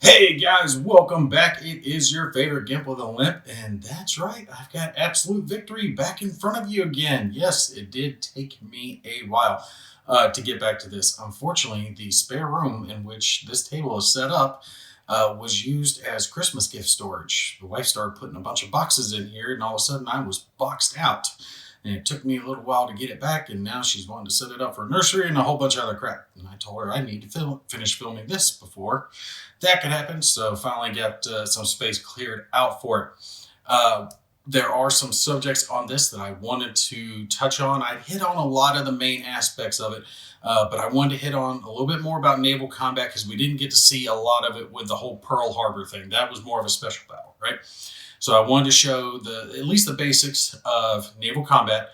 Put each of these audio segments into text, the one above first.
Hey guys, welcome back. It is your favorite Gimp with a Limp, and that's right, I've got absolute victory back in front of you again. Yes, it did take me a while to get back to this. Unfortunately, the spare room in which this table is set up was used as Christmas gift storage. The wife started putting a bunch of boxes in here, and all of a sudden I was boxed out. And it took me a little while to get it back, and now she's wanting to set it up for nursery and a whole bunch of other crap. And I told her I need to finish filming this before that could happen. So finally got some space cleared out for it. There are some subjects on this that I wanted to touch on. I hit on a lot of the main aspects of it, but I wanted to hit on a little bit more about naval combat because we didn't get to see a lot of it with the whole Pearl Harbor thing. That was more of a special battle, right? So I wanted to show at least the basics of naval combat,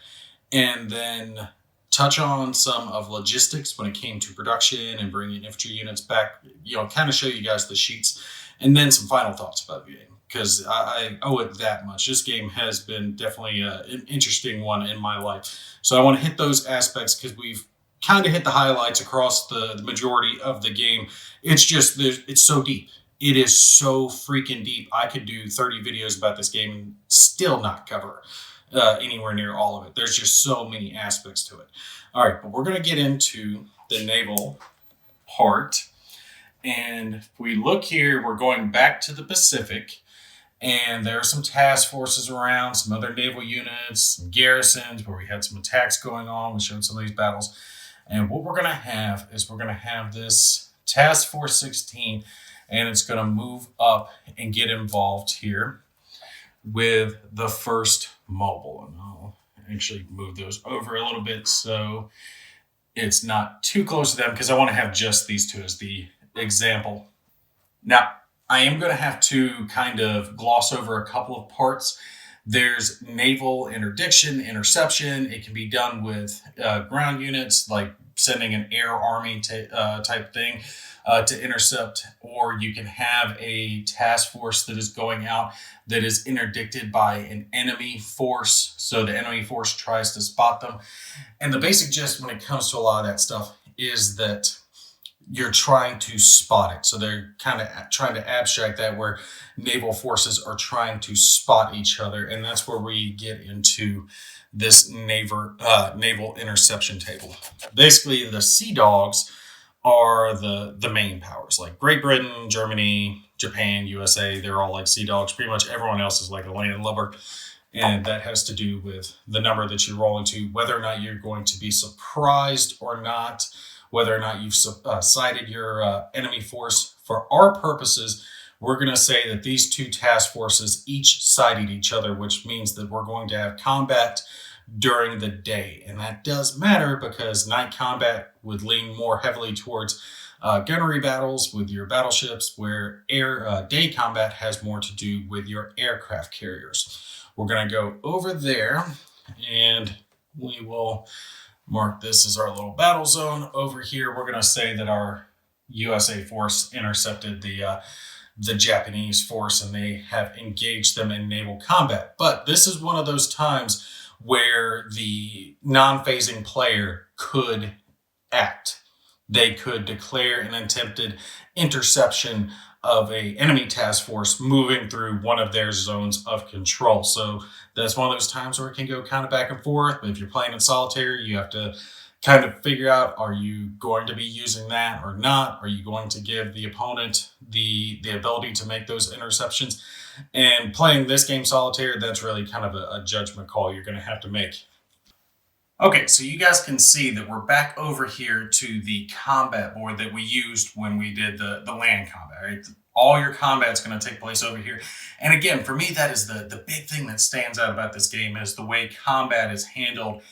and then touch on some of logistics when it came to production and bringing infantry units back, kind of show you guys the sheets, and then some final thoughts about the game, because I owe it that much. This game has been definitely an interesting one in my life. So I want to hit those aspects because we've kind of hit the highlights across the majority of the game. It's just, it's so deep. It is so freaking deep. I could do 30 videos about this game and still not cover anywhere near all of it. There's just so many aspects to it. All right, but we're going to get into the naval part. And if we look here, we're going back to the Pacific. And there are some task forces around, some other naval units, some garrisons where we had some attacks going on. We showed some of these battles. And what we're going to have is we're going to have this Task Force 16, and it's going to move up and get involved here with the first mobile. And I'll actually move those over a little bit so it's not too close to them, because I want to have just these two as the example. Now, I am going to have to kind of gloss over a couple of parts. There's naval interdiction, interception. It can be done with ground units, like sending an air army type thing to intercept, or you can have a task force that is going out that is interdicted by an enemy force. So the enemy force tries to spot them. And the basic gist when it comes to a lot of that stuff is that you're trying to spot it. So they're kind of trying to abstract that, where naval forces are trying to spot each other. And that's where we get into this naval interception table. Basically, the Sea Dogs are the main powers, like Great Britain, Germany, Japan, USA. They're all like Sea Dogs. Pretty much everyone else is like a landlubber. And that has to do with the number that you roll into, whether or not you're going to be surprised or not, whether or not you've sighted your enemy force. For our purposes, we're going to say that these two task forces each sighted each other, which means that we're going to have combat during the day. And that does matter because night combat would lean more heavily towards gunnery battles with your battleships, where day combat has more to do with your aircraft carriers. We're going to go over there, and we will mark this as our little battle zone. Over here, we're going to say that our USA force intercepted the Japanese force, and they have engaged them in naval combat. But this is one of those times where the non-phasing player could act. They could declare an attempted interception of a enemy task force moving through one of their zones of control. So that's one of those times where it can go kind of back and forth. But if you're playing in solitaire, you have to kind of figure out, are you going to be using that or not? Are you going to give the opponent the ability to make those interceptions? And playing this game solitaire, that's really kind of a judgment call you're going to have to make. Okay, so you guys can see that we're back over here to the combat board that we used when we did the land combat, right? All your combat's going to take place over here. And again, for me, that is the big thing that stands out about this game, is the way combat is handled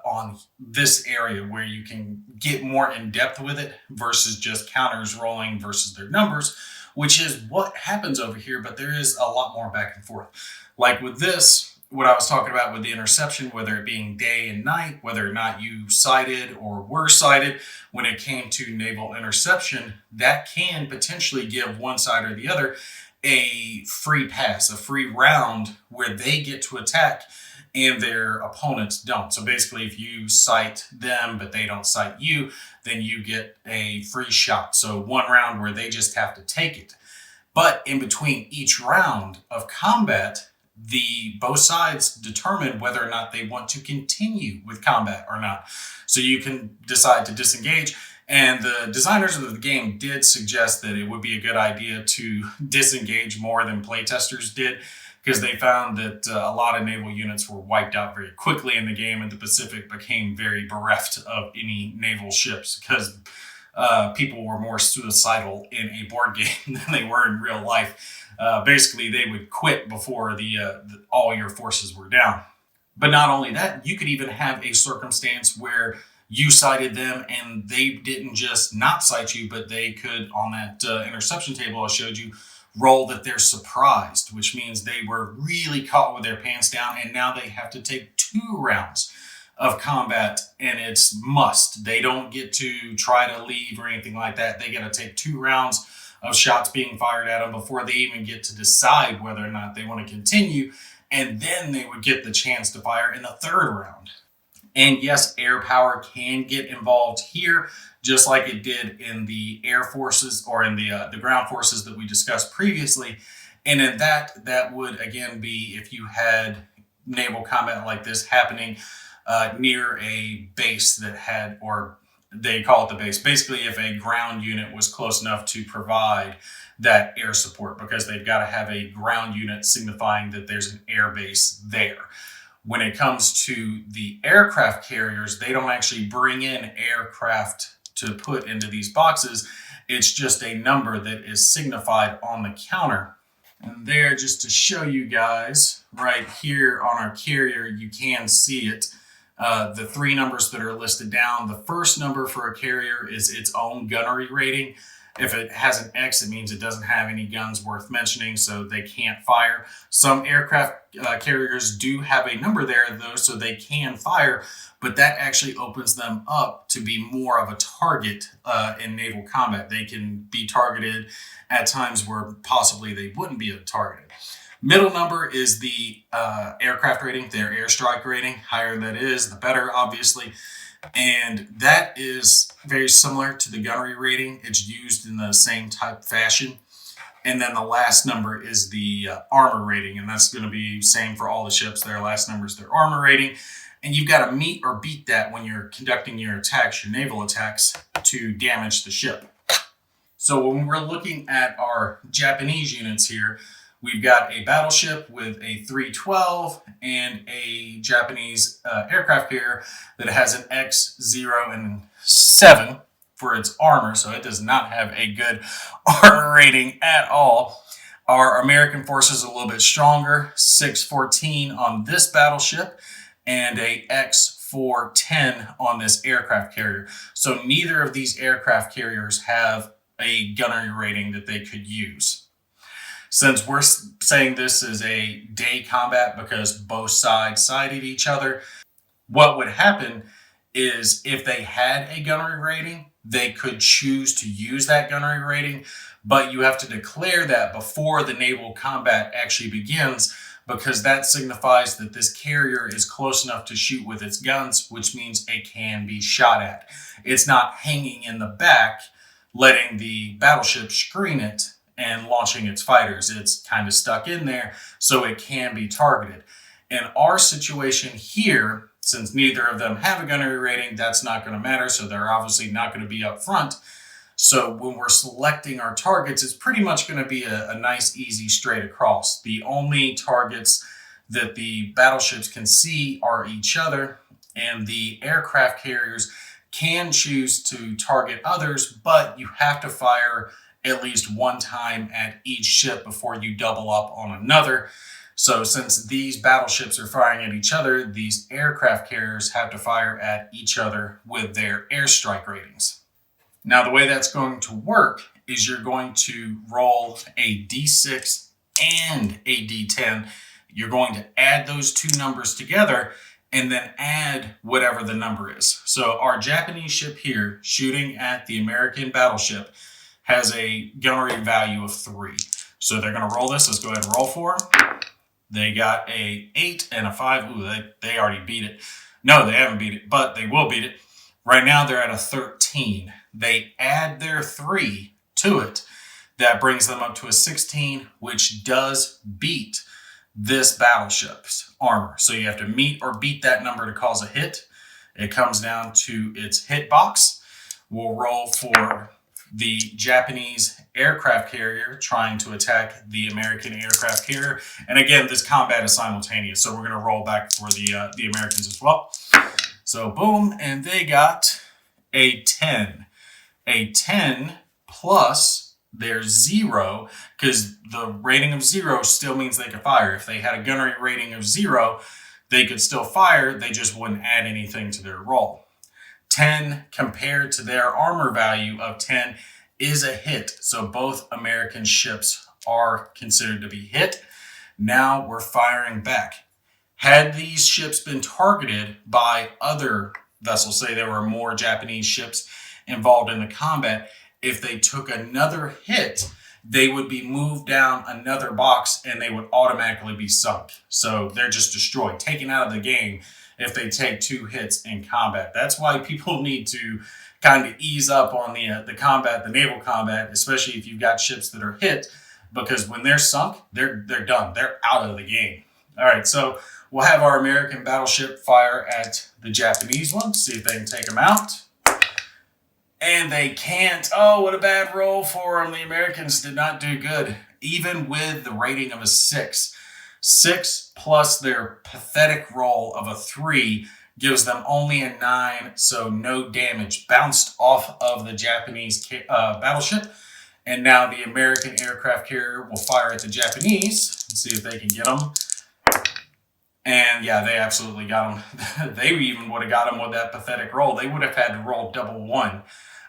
on this area, where you can get more in depth with it versus just counters rolling versus their numbers, which is what happens over here. But there is a lot more back and forth. Like with this, what I was talking about with the interception, whether it being day and night, whether or not you sighted or were sighted, when it came to naval interception, that can potentially give one side or the other a free pass, a free round where they get to attack and their opponents don't. So basically, if you sight them but they don't sight you, then you get a free shot. So one round where they just have to take it. But in between each round of combat, both sides determine whether or not they want to continue with combat or not. So you can decide to disengage. And the designers of the game did suggest that it would be a good idea to disengage more than playtesters did, because they found that a lot of naval units were wiped out very quickly in the game, and the Pacific became very bereft of any naval ships because people were more suicidal in a board game than they were in real life. Basically, they would quit before all your forces were down. But not only that, you could even have a circumstance where you cited them and they didn't just not cite you, but they could, on that interception table I showed you, roll that they're surprised, which means they were really caught with their pants down, and now they have to take 2 rounds of combat, and it's must. They don't get to try to leave or anything like that. They got to take 2 rounds of shots being fired at them before they even get to decide whether or not they want to continue, and then they would get the chance to fire in the 3rd round. And yes, air power can get involved here, just like it did in the air forces or in the ground forces that we discussed previously. And in that would again be if you had naval combat like this happening near a base that had, or they call it the base. Basically, if a ground unit was close enough to provide that air support, because they've got to have a ground unit signifying that there's an air base there. When it comes to the aircraft carriers, they don't actually bring in aircraft to put into these boxes. It's just a number that is signified on the counter. And there, just to show you guys, right here on our carrier, you can see it. The 3 numbers that are listed down. The first number for a carrier is its own gunnery rating. If it has an X, it means it doesn't have any guns worth mentioning, so they can't fire. Some aircraft carriers do have a number there, though, so they can fire, but that actually opens them up to be more of a target in naval combat. They can be targeted at times where possibly they wouldn't be targeted. Middle number is the aircraft rating, their airstrike rating. Higher that is, the better, obviously. And that is very similar to the gunnery rating. It's used in the same type fashion. And then the last number is the armor rating, and that's going to be same for all the ships. Their last number is their armor rating. And you've got to meet or beat that when you're conducting your attacks, your naval attacks, to damage the ship. So when we're looking at our Japanese units here, we've got a battleship with a 312 and a Japanese aircraft carrier that has an X, 0, and 7 for its armor, so it does not have a good armor rating at all. Our American forces are a little bit stronger, 614 on this battleship and a X410 on this aircraft carrier. So neither of these aircraft carriers have a gunnery rating that they could use. Since we're saying this is a day combat because both sides sided each other, what would happen is if they had a gunnery rating, they could choose to use that gunnery rating, but you have to declare that before the naval combat actually begins, because that signifies that this carrier is close enough to shoot with its guns, which means it can be shot at. It's not hanging in the back, letting the battleship screen it and launching its fighters. It's kind of stuck in there, so it can be targeted. In our situation here, since neither of them have a gunnery rating, that's not going to matter, so they're obviously not going to be up front. So when we're selecting our targets, it's pretty much going to be a nice, easy, straight across. The only targets that the battleships can see are each other, and the aircraft carriers can choose to target others, but you have to fire at least one time at each ship before you double up on another. So since these battleships are firing at each other, these aircraft carriers have to fire at each other with their airstrike ratings. Now, the way that's going to work is you're going to roll a D6 and a D10. You're going to add those 2 numbers together and then add whatever the number is. So our Japanese ship here, shooting at the American battleship, has a gunnery value of 3. So they're going to roll this. Let's go ahead and roll for them. They got a 8 and a 5. Ooh, they already beat it. No, they haven't beat it, but they will beat it. Right now, they're at a 13. They add their 3 to it. That brings them up to a 16, which does beat this battleship's armor. So you have to meet or beat that number to cause a hit. It comes down to its hit box. We'll roll for the Japanese aircraft carrier trying to attack the American aircraft carrier. And again, this combat is simultaneous, so we're going to roll back for the Americans as well. So boom, and they got a 10. A 10 plus their 0, because the rating of 0 still means they can fire. If they had a gunnery rating of 0, they could still fire, they just wouldn't add anything to their roll. 10 compared to their armor value of 10 is a hit. So both American ships are considered to be hit. Now we're firing back. Had these ships been targeted by other vessels, say there were more Japanese ships involved in the combat, if they took another hit, they would be moved down another box and they would automatically be sunk. So they're just destroyed, taken out of the game if they take 2 hits in combat. That's why people need to kind of ease up on the combat, the naval combat, especially if you've got ships that are hit, because when they're sunk, they're done. They're out of the game. All right, so we'll have our American battleship fire at the Japanese one, see if they can take them out. And they can't. Oh, what a bad roll for them. The Americans did not do good, even with the rating of a 6. 6 plus their pathetic roll of a 3 gives them only a 9, so no damage. Bounced off of the Japanese battleship. And now the American aircraft carrier will fire at the Japanese and see if they can get them. And yeah, they absolutely got them. They even would have got them with that pathetic roll. They would have had to roll double 1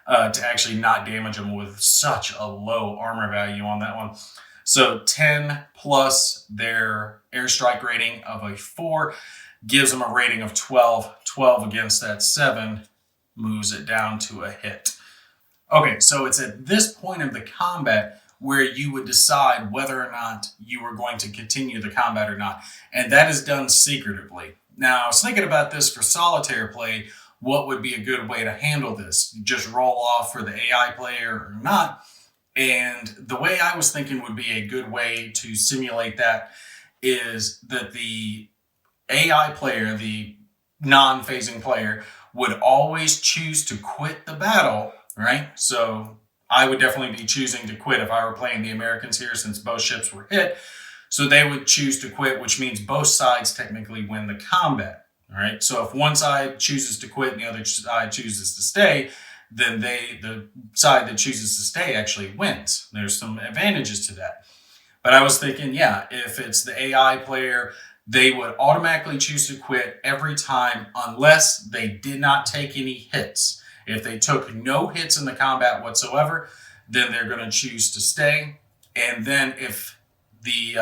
to actually not damage them with such a low armor value on that one. So 10 plus their airstrike rating of a 4 gives them a rating of 12. 12 against that 7 moves it down to a hit. Okay, so it's at this point of the combat where you would decide whether or not you were going to continue the combat or not. And that is done secretively. Now, I was thinking about this for solitaire play. What would be a good way to handle this? Just roll off for the AI player or not? And the way I was thinking would be a good way to simulate that is that the AI player, the non-phasing player, would always choose to quit the battle, right? So I would definitely be choosing to quit if I were playing the Americans here, since both ships were hit. So they would choose to quit, which means both sides technically win the combat. All right. So if one side chooses to quit and the other side chooses to stay, then the side that chooses to stay actually wins. There's some advantages to that. But I was thinking, yeah, if it's the AI player, they would automatically choose to quit every time unless they did not take any hits. If they took no hits in the combat whatsoever, then they're going to choose to stay. And then if the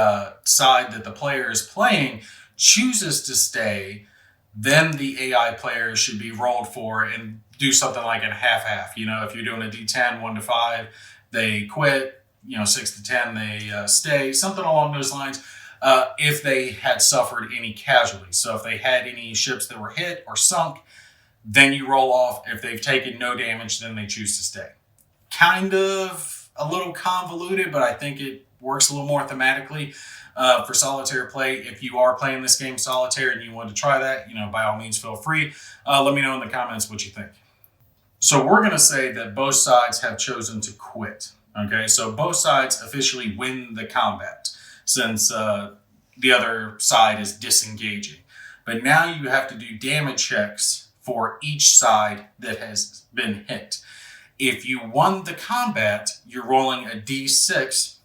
side that the player is playing chooses to stay, then the AI player should be rolled for and do something like a half-half. You know, if you're doing a D10, 1 to 5, they quit. 6 to 10, they stay. Something along those lines. If they had suffered any casualties. So if they had any ships that were hit or sunk, then you roll off. If they've taken no damage, then they choose to stay. Kind of a little convoluted, but I think it works a little more thematically for solitaire play. If you are playing this game solitaire and you want to try that, by all means, feel free. Let me know in the comments what you think. So we're going to say that both sides have chosen to quit. Okay, so both sides officially win the combat since the other side is disengaging. But now you have to do damage checks for each side that has been hit. If you won the combat, you're rolling a d6,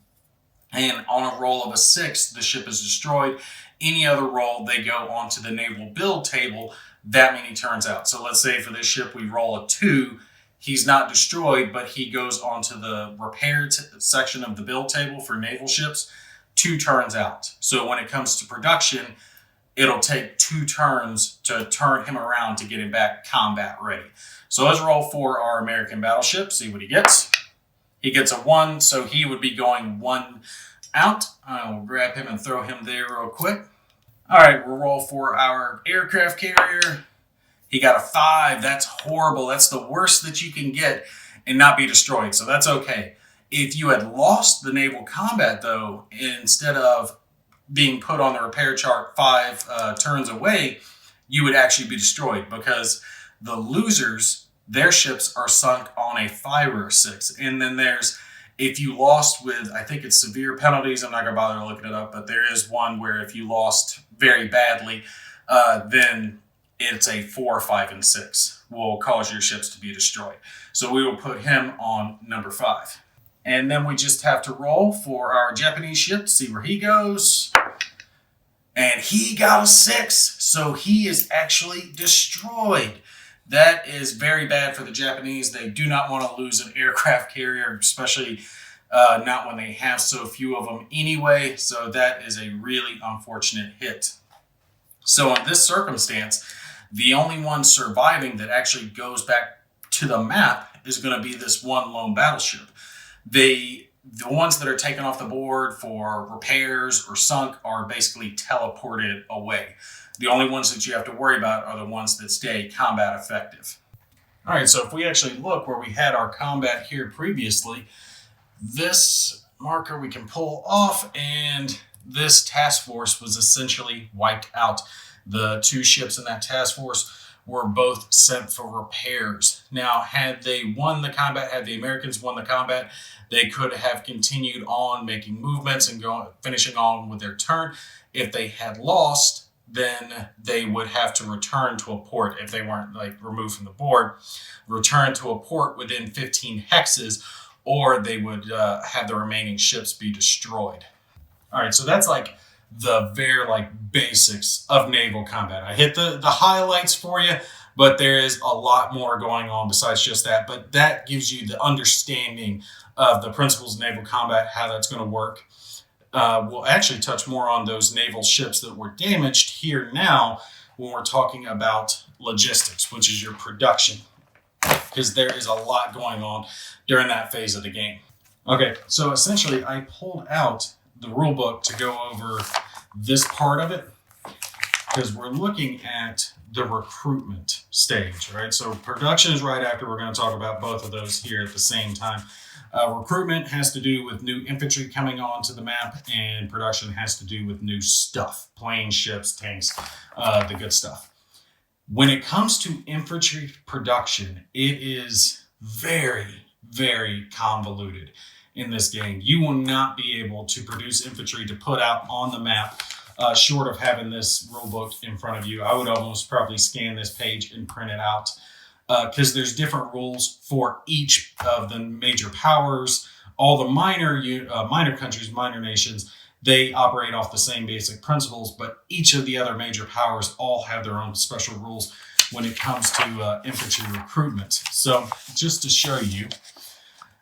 and on a roll of a 6, the ship is destroyed. Any other roll, they go onto the naval build table that many turns out. So let's say for this ship, we roll a 2. He's not destroyed, but he goes onto the repair section of the build table for naval ships 2 turns out. So when it comes to production, it'll take 2 turns to turn him around to get him back combat ready. So let's roll for our American battleship, see what he gets. He gets a 1, so he would be going 1 out. I will grab him and throw him there real quick. All right, we'll roll for our aircraft carrier. He got a 5. That's horrible. That's the worst that you can get and not be destroyed, so that's okay. If you had lost the naval combat, though, instead of being put on the repair chart 5 turns away, you would actually be destroyed, because the losers, their ships are sunk on a 5 or a 6. And then there's, if you lost with, I think it's severe penalties, I'm not going to bother looking it up, but there is one where if you lost very badly, then it's a 4, 5, and 6 will cause your ships to be destroyed. So we will put him on number 5. And then we just have to roll for our Japanese ship to see where he goes. And he got a 6, so he is actually destroyed. That is very bad for the Japanese. They do not want to lose an aircraft carrier, especially not when they have so few of them anyway. So that is a really unfortunate hit. So in this circumstance, the only one surviving that actually goes back to the map is going to be this one lone battleship. The ones that are taken off the board for repairs or sunk are basically teleported away. The only ones that you have to worry about are the ones that stay combat effective. All right, so if we actually look where we had our combat here previously, this marker we can pull off, and this task force was essentially wiped out. The 2 ships in that task force were both sent for repairs. Now, had they won the combat, had the Americans won the combat, they could have continued on making movements and finishing on with their turn. If they had lost, then they would have to return to a port if they weren't removed from the board, return to a port within 15 hexes, or they would have the remaining ships be destroyed. All right, so that's the very basics of naval combat. I hit the highlights for you, but there is a lot more going on besides just that. But that gives you the understanding of the principles of naval combat, how that's going to work. We'll actually touch more on those naval ships that were damaged here now when we're talking about logistics, which is your production, because there is a lot going on during that phase of the game. Okay, so essentially I pulled out the rule book to go over this part of it, because we're looking at the recruitment stage, right? So production is right after. We're going to talk about both of those here at the same time. Recruitment has to do with new infantry coming onto the map, and production has to do with new stuff, planes, ships, tanks, the good stuff. When it comes to infantry production, it is very, very convoluted in this game. You will not be able to produce infantry to put out on the map short of having this rule book in front of you. I would almost probably scan this page and print it out, because there's different rules for each of the major powers. All the minor countries, minor nations, they operate off the same basic principles, but each of the other major powers all have their own special rules when it comes to infantry recruitment. So just to show you,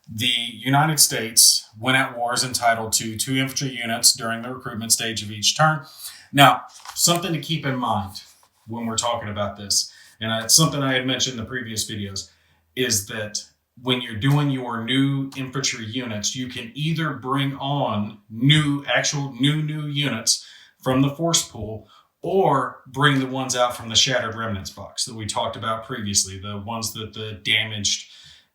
the United States, when at war, is entitled to 2 infantry units during the recruitment stage of each turn. Now, something to keep in mind when we're talking about this, and it's something I had mentioned in the previous videos, is that when you're doing your new infantry units, you can either bring on new units from the force pool, or bring the ones out from the Shattered Remnants box that we talked about previously, the ones that the damaged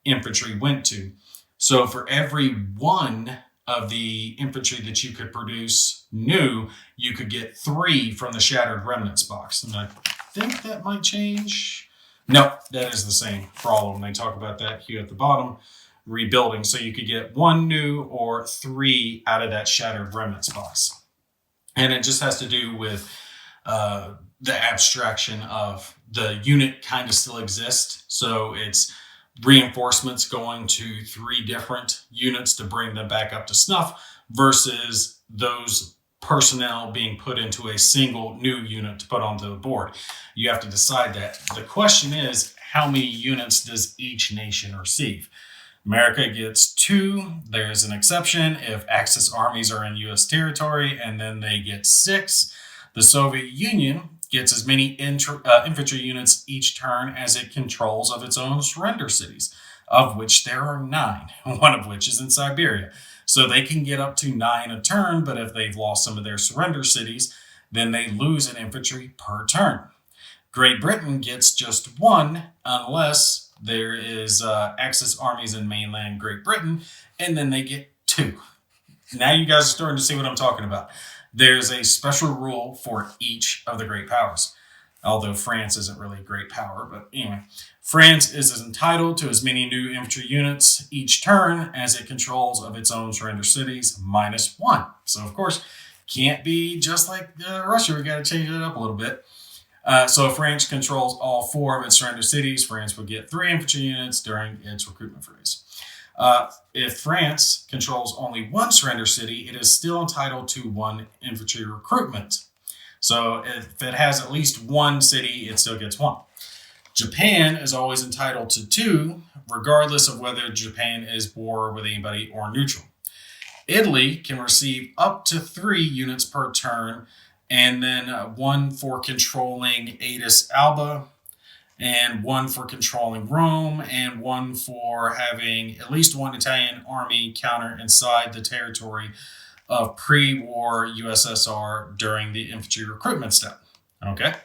infantry went to. So for every 1 of the infantry that you could produce new, you could get 3 from the Shattered Remnants box. And I think that might change. No, that is the same for all of them. They talk about that here at the bottom, rebuilding. So you could get 1 new or 3 out of that Shattered Remnants box. And it just has to do with the abstraction of the unit kind of still exists. So it's reinforcements going to 3 different units to bring them back up to snuff, versus those personnel being put into a single new unit to put onto the board. You have to decide that. The question is, how many units does each nation receive? America gets 2. There's an exception if Axis armies are in U.S. territory, and then they get 6. The Soviet Union gets as many infantry units each turn as it controls of its own surrender cities, of which there are 9, one of which is in Siberia. So they can get up to 9 a turn, but if they've lost some of their surrender cities, then they lose an infantry per turn. Great Britain gets just 1 unless there is Axis armies in mainland Great Britain, and then they get 2. Now you guys are starting to see what I'm talking about. There's a special rule for each of the great powers. Although France isn't really a great power, but anyway. France is entitled to as many new infantry units each turn as it controls of its own surrender cities, -1. So, of course, can't be just like Russia. We got to change it up a little bit. So if France controls all 4 of its surrender cities, France would get 3 infantry units during its recruitment phase. If France controls only 1 surrender city, it is still entitled to 1 infantry recruitment. So if it has at least 1 city, it still gets 1. Japan is always entitled to 2, regardless of whether Japan is war with anybody or neutral. Italy can receive up to 3 units per turn, and then 1 for controlling Aedis Alba, and 1 for controlling Rome, and 1 for having at least 1 Italian army counter inside the territory of pre-war USSR during the infantry recruitment step. Okay.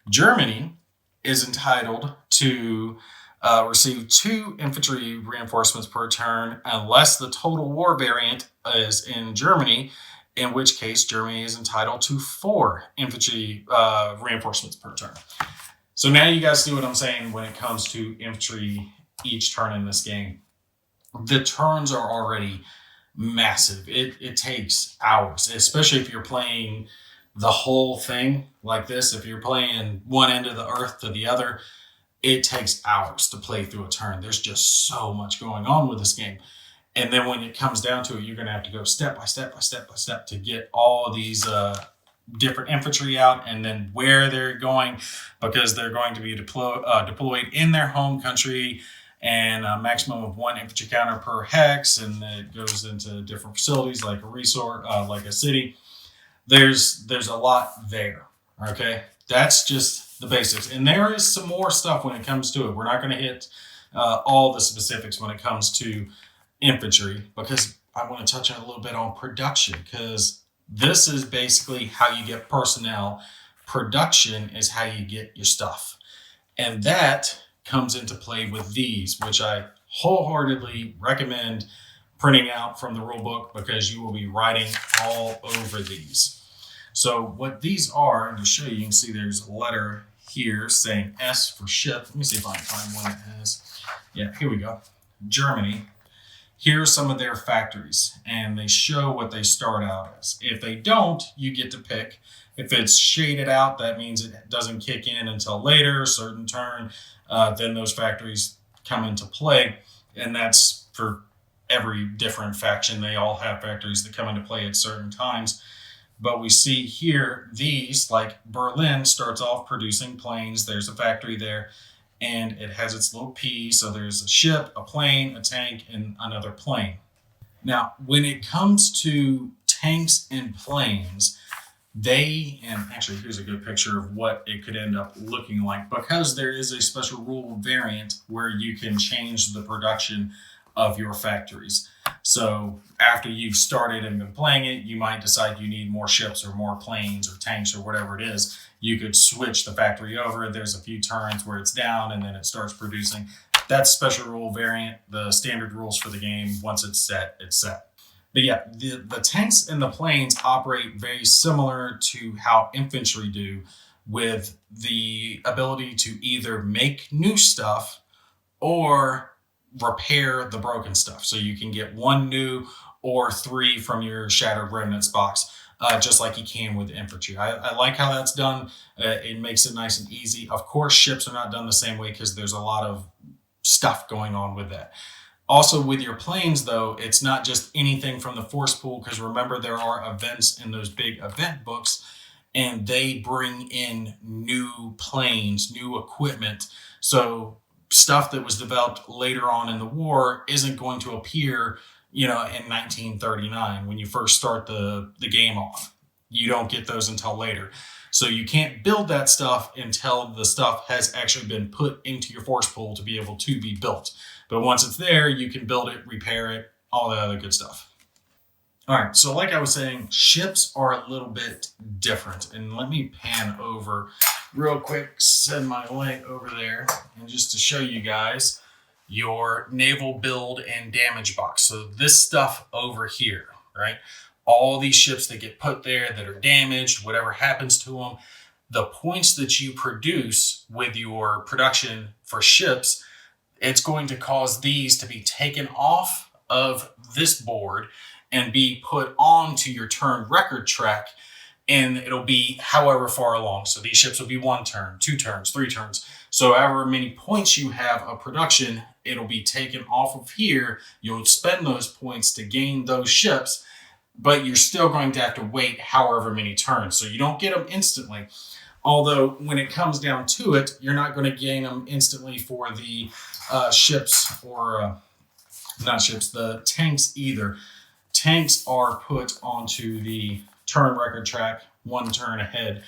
Germany is entitled to receive 2 infantry reinforcements per turn unless the total war variant is in Germany, in which case Germany is entitled to 4 infantry reinforcements per turn. So now you guys see what I'm saying when it comes to infantry each turn in this game. The turns are already massive. It takes hours, especially if you're playing the whole thing like this. If you're playing one end of the earth to the other, it takes hours to play through a turn. There's just so much going on with this game. And then when it comes down to it, you're going to have to go step by step by step by step to get all of these different infantry out, and then where they're going, because they're going to be deployed in their home country, and a maximum of 1 infantry counter per hex, and it goes into different facilities like a resort, like a city. There's a lot there. Okay, that's just the basics, and there is some more stuff when it comes to it. We're not going to hit all the specifics when it comes to infantry, because I want to touch on a little bit on production, because this is basically how you get personnel. Production is how you get your stuff, and that comes into play with these, which I wholeheartedly recommend printing out from the rule book, because you will be writing all over these. So what these are, and to show you, you can see there's a letter here saying S for ship. Let me see if I can find one that has. Yeah, here we go. Germany. Here are some of their factories, and they show what they start out as. If they don't, you get to pick. If it's shaded out, that means it doesn't kick in until later, a certain turn. Then those factories come into play, and that's for every different faction. They all have factories that come into play at certain times. But we see here, these, like Berlin, starts off producing planes. There's a factory there, and it has its little P. So there's a ship, a plane, a tank, and another plane. Now, when it comes to tanks and planes, and actually here's a good picture of what it could end up looking like, because there is a special rule variant where you can change the production of your factories. So after you've started and been playing it, you might decide you need more ships or more planes or tanks or whatever it is. You could switch the factory over. There's a few turns where it's down and then it starts producing. That's special rule variant. The standard rules for the game, once it's set, it's set. But yeah, the tanks and the planes operate very similar to how infantry do, with the ability to either make new stuff or repair the broken stuff. So you can get 1 new or 3 from your Shattered Remnants box, just like you can with infantry. I like how that's done. It makes it nice and easy. Of course, ships are not done the same way because there's a lot of stuff going on with that. Also, with your planes, though, it's not just anything from the force pool, because remember, there are events in those big event books, and they bring in new planes, new equipment. So stuff that was developed later on in the war isn't going to appear, in 1939 when you first start the game off. You don't get those until later. So you can't build that stuff until the stuff has actually been put into your force pool to be able to be built. But once it's there, you can build it, repair it, all that other good stuff. All right, so like I was saying, ships are a little bit different. And let me pan over real quick send my light over there and just to show you guys your naval build and damage box. So this stuff over here, right? All these ships that get put there that are damaged, whatever happens to them, the points that you produce with your production for ships, it's going to cause these to be taken off of this board and be put onto your turn record track, and it'll be however far along. So these ships will be 1 turn, 2 turns, 3 turns. So however many points you have of production, it'll be taken off of here. You'll spend those points to gain those ships, but you're still going to have to wait however many turns. So you don't get them instantly. Although when it comes down to it, you're not going to gain them instantly for the ships or not ships, the tanks either. Tanks are put onto the turn record track 1 turn ahead.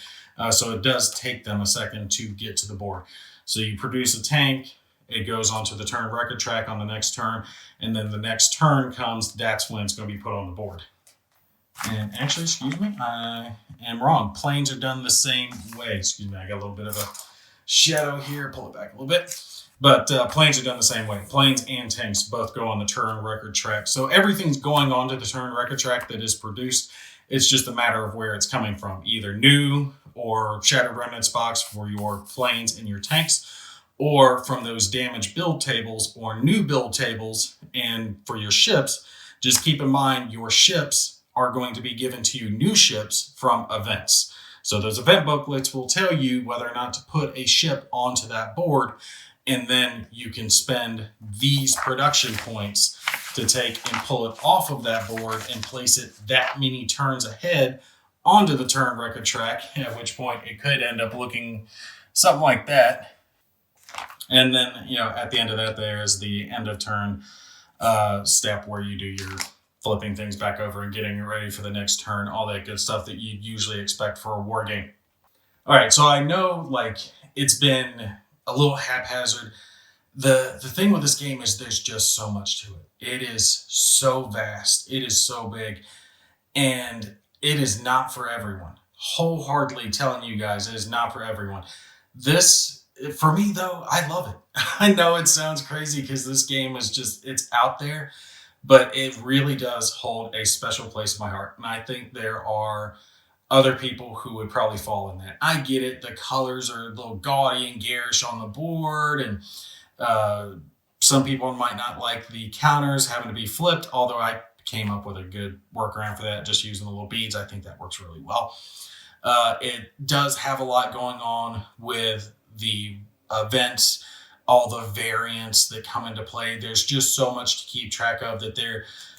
So it does take them a second to get to the board. So you produce a tank, it goes onto the turn record track on the next turn, and then the next turn comes, that's when it's going to be put on the board. And actually, excuse me, I am wrong. Planes are done the same way. Excuse me, I got a little bit of a shadow here. Pull it back a little bit. But planes are done the same way. Planes and tanks both go on the turn record track. So everything's going onto the turn record track that is produced. It's just a matter of where it's coming from, either new or Shattered Remnants box for your planes and your tanks, or from those damaged build tables or new build tables. And for your ships, just keep in mind your ships are going to be given to you new ships from events. So those event booklets will tell you whether or not to put a ship onto that board, and then you can spend these production points to take and pull it off of that board and place it that many turns ahead onto the turn record track, at which point it could end up looking something like that. And then, at the end of that, there's the end of turn step where you do your flipping things back over and getting ready for the next turn, all that good stuff that you usually expect for a war game. All right, so I know it's been a little haphazard. The thing with this game is there's just so much to it. It is so vast. It is so big. And it is not for everyone. Wholeheartedly telling you guys, it is not for everyone. This, for me though, I love it. I know it sounds crazy because this game is it's out there, but it really does hold a special place in my heart. And I think there are other people who would probably fall in that. I get it. The colors are a little gaudy and garish on the board, and some people might not like the counters having to be flipped, although I came up with a good workaround for that, just using the little beads. I think that works really well. It does have a lot going on with the events, all the variants that come into play. There's just so much to keep track of that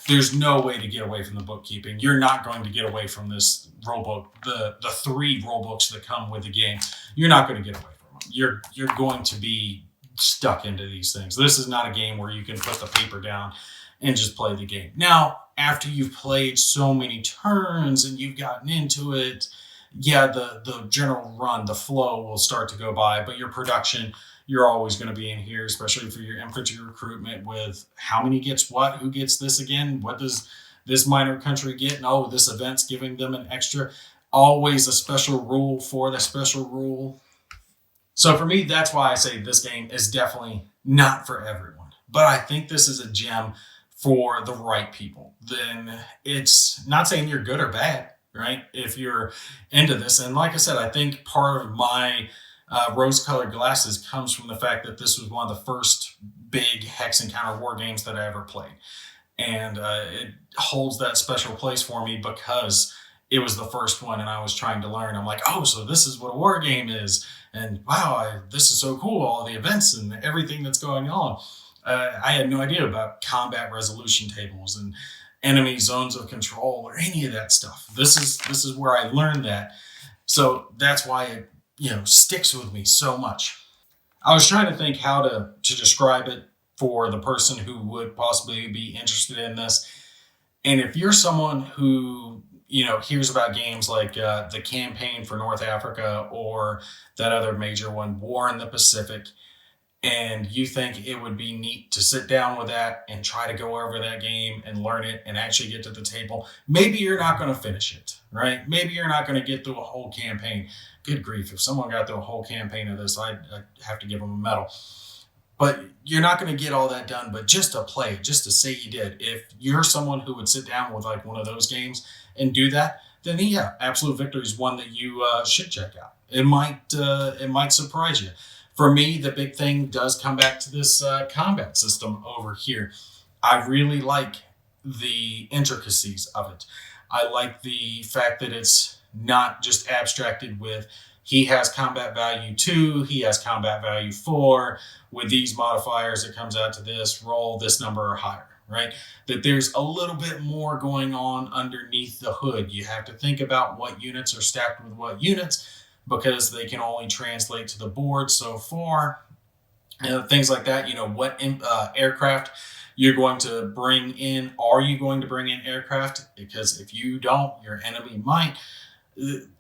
there's no way to get away from the bookkeeping. You're not going to get away from this rule book, the 3 rule books that come with the game. You're not going to get away from them. You're going to be stuck into these things. This is not a game where you can put the paper down and just play the game. Now, after you've played so many turns and you've gotten into it, yeah, the general run, the flow will start to go by, but your production, you're always going to be in here, especially for your infantry recruitment, with how many gets what, who gets this again, what does this minor country get, and oh, this event's giving them an extra, always a special rule for the special rule. So for me, that's why I say this game is definitely not for everyone, but I think this is a gem for the right people. Then it's not saying you're good or bad, right? If you're into this. And like I said, I think part of my rose-colored glasses comes from the fact that this was one of the first big Hex Encounter war games that I ever played. And it holds that special place for me because it was the first one and I was trying to learn. I'm like, oh, so this is what a war game is. And wow, this is so cool, all the events and everything that's going on. I had no idea about combat resolution tables and enemy zones of control or any of that stuff. This is where I learned that. So that's why it sticks with me so much. I was trying to think how to describe it for the person who would possibly be interested in this. And if you're someone who hears about games like the Campaign for North Africa or that other major one, War in the Pacific, and you think it would be neat to sit down with that and try to go over that game and learn it and actually get to the table, maybe you're not going to finish it, right? Maybe you're not going to get through a whole campaign. Good grief, if someone got through a whole campaign of this, I'd have to give them a medal. But you're not going to get all that done. But just to play, just to say you did, if you're someone who would sit down with like one of those games and do that, then yeah, Absolute Victory is one that you should check out. It might surprise you. For me, the big thing does come back to this combat system over here. I really like the intricacies of it. I like the fact that it's not just abstracted with he has combat value 2, he has combat value 4. With these modifiers, it comes out to this, roll this number or higher, right? That there's a little bit more going on underneath the hood. You have to think about what units are stacked with what units because they can only translate to the board so far. And things like that, what aircraft you're going to bring in. Are you going to bring in aircraft? Because if you don't, your enemy might.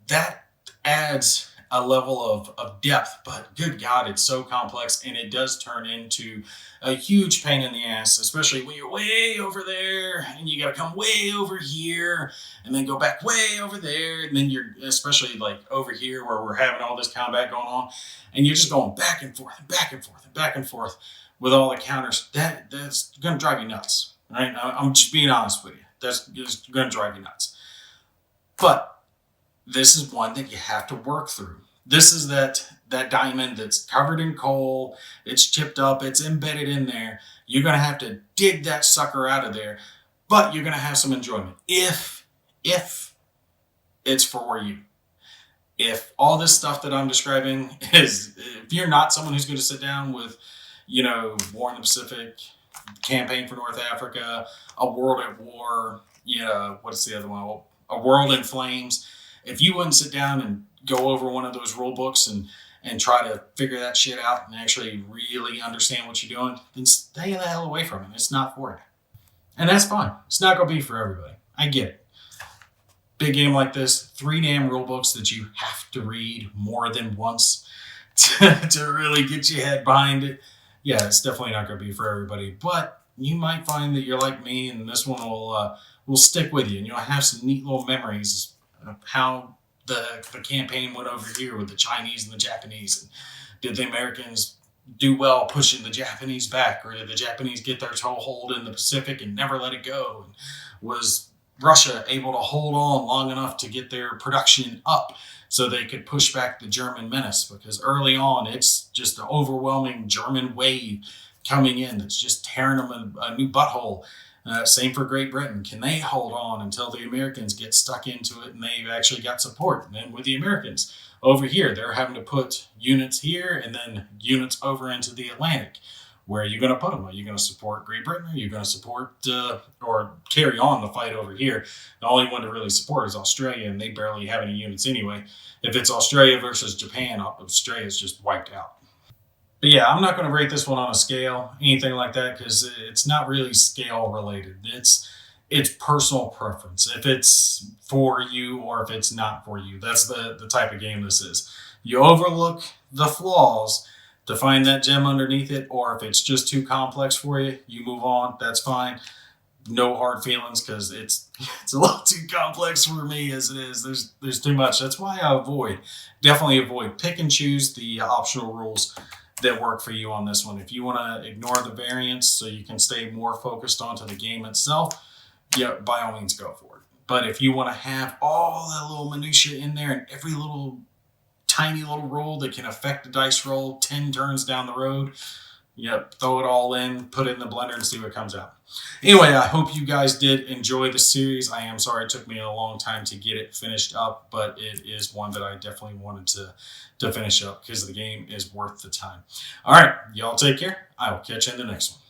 That adds a level of depth, but good God, it's so complex, and it does turn into a huge pain in the ass, especially when you're way over there and you got to come way over here and then go back way over there. And then you're especially like over here where we're having all this combat going on and you're just going back and forth and back and forth and back and forth with all the counters. That's going to drive you nuts. Right? I'm just being honest with you. That's just going to drive you nuts. But this is one that you have to work through. This is that diamond that's covered in coal. It's chipped up. It's embedded in there. You're going to have to dig that sucker out of there, but you're going to have some enjoyment if it's for you. If all this stuff that I'm describing if you're not someone who's going to sit down with, War in the Pacific, Campaign for North Africa, A World at War, what's the other one? A World in Flames. If you wouldn't sit down and go over one of those rule books and try to figure that shit out and actually really understand what you're doing, then stay the hell away from it. It's not for you. And that's fine. It's not going to be for everybody. I get it. Big game like this, 3 damn rule books that you have to read more than once to really get your head behind it. Yeah, it's definitely not going to be for everybody. But you might find that you're like me and this one will stick with you. And you'll have some neat little memories of how the campaign went over here with the Chinese and the Japanese. And did the Americans do well pushing the Japanese back, or did the Japanese get their toehold in the Pacific and never let it go? And was Russia able to hold on long enough to get their production up so they could push back the German menace? Because early on, it's just an overwhelming German wave coming in that's just tearing them a new butthole. Same for Great Britain. Can they hold on until the Americans get stuck into it and they've actually got support? And then with the Americans over here, they're having to put units here and then units over into the Atlantic. Where are you going to put them? Are you going to support Great Britain? Are you going to support or carry on the fight over here? The only one to really support is Australia, and they barely have any units anyway. If it's Australia versus Japan, Australia's just wiped out. But yeah, I'm not going to rate this one on a scale, anything like that, because it's not really scale related. It's personal preference. If it's for you or if it's not for you, that's the type of game this is. You overlook the flaws to find that gem underneath it, or if it's just too complex for you, you move on. That's fine. No hard feelings, because it's a little too complex for me as it is. There's too much. That's why I definitely avoid. Pick and choose the optional rules that work for you on this one. If you want to ignore the variants so you can stay more focused onto the game itself, yeah, by all means go for it. But if you want to have all that little minutia in there and every little tiny little roll that can affect the dice roll 10 turns down the road, yep, throw it all in, put it in the blender and see what comes out. Anyway, I hope you guys did enjoy the series. I am sorry it took me a long time to get it finished up, but it is one that I definitely wanted to finish up because the game is worth the time. All right, y'all take care. I will catch you in the next one.